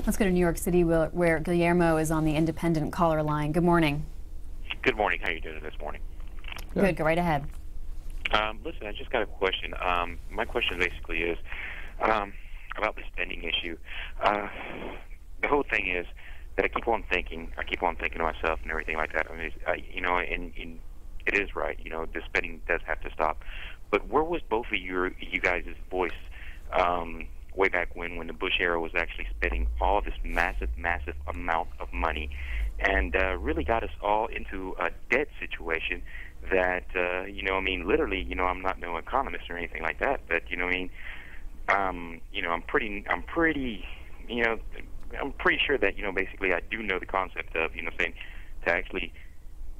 Let's go to New York City where Guillermo is on the independent caller line. Good morning. Good morning. How are you doing this morning? Good. Go right ahead. Listen, I just got a question. My question basically is about the spending issue. The whole thing is that I keep on thinking to myself and everything like that. I mean, and it is right. The spending does have to stop. But where was both of you guys' voice way back when the Bush era was actually spending all this massive amount of money and really got us all into a debt situation that, literally, I'm not no economist or anything like that, but, I'm pretty sure that, basically I do know the concept of, saying to actually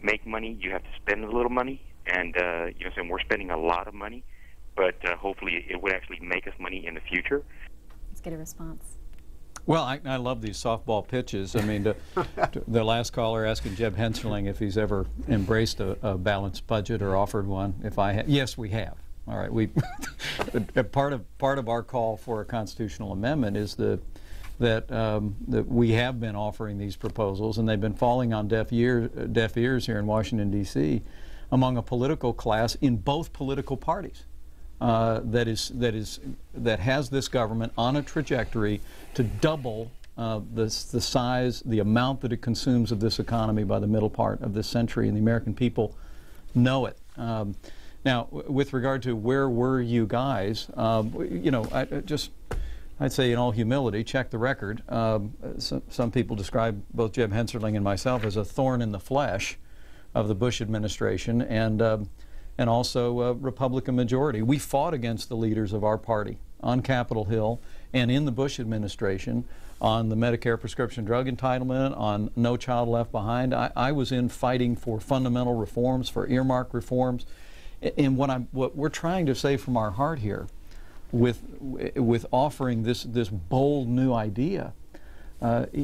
make money, you have to spend a little money, and, saying we're spending a lot of money, but hopefully it would actually make us money in the future. Let's get a response. Well, I love these softball pitches. I mean, the last caller asking Jeb Hensarling if he's ever embraced a balanced budget or offered one. Yes, we have. All right, part of our call for a constitutional amendment is that we have been offering these proposals, and they've been falling on deaf ears here in Washington, D.C. among a political class in both political parties. That has this government on a trajectory to double the size, the amount that it consumes of this economy by the middle part of this century, and the American people know it. Now, with regard to where were you guys, I'd say in all humility, check the record. Some people describe both Jeb Hensarling and myself as a thorn in the flesh of the Bush administration, and also a Republican majority. We fought against the leaders of our party on Capitol Hill and in the Bush administration on the Medicare prescription drug entitlement, on No Child Left Behind. I was in fighting for fundamental reforms, for earmark reforms. And what we're trying to say from our heart here with offering this bold new idea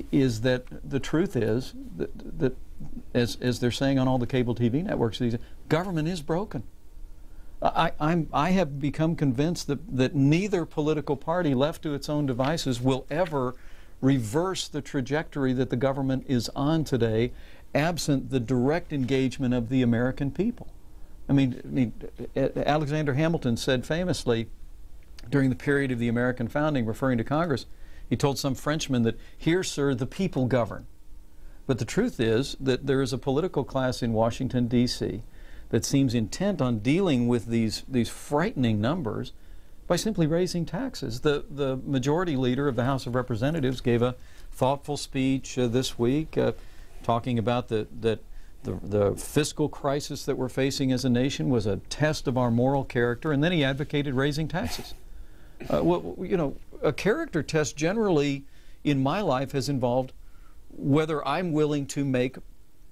is that the truth is that as they're saying on all the cable TV networks, government is broken. I have become convinced that neither political party left to its own devices will ever reverse the trajectory that the government is on today, absent the direct engagement of the American people. I mean, Alexander Hamilton said famously during the period of the American founding, referring to Congress, he told some Frenchman that, "Here, sir, the people govern." But the truth is that there is a political class in Washington, D.C. that seems intent on dealing with these frightening numbers by simply raising taxes. The majority leader of the House of Representatives gave a thoughtful speech this week talking about the fiscal crisis that we're facing as a nation was a test of our moral character, and then he advocated raising taxes. A character test generally in my life has involved whether I'm willing to make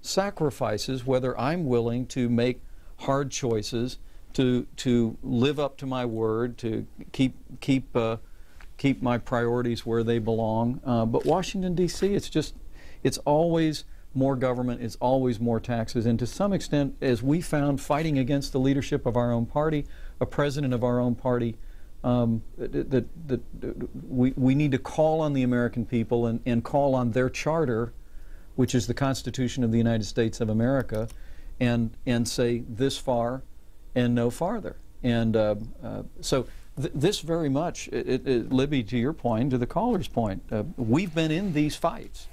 sacrifices, whether I'm willing to make hard choices, to live up to my word, to keep my priorities where they belong. But Washington, D.C., it's always more government, it's always more taxes, and to some extent, as we found fighting against the leadership of our own party, a president of our own party, we need to call on the American people and call on their charter, which is the Constitution of the United States of America, and say this far and no farther. And so this very much, Libby, to your point, to the caller's point, we've been in these fights.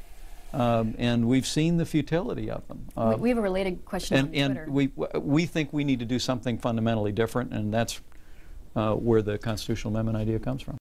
And we've seen the futility of them. We have a related question on Twitter. And we think we need to do something fundamentally different, and that's where the constitutional amendment idea comes from.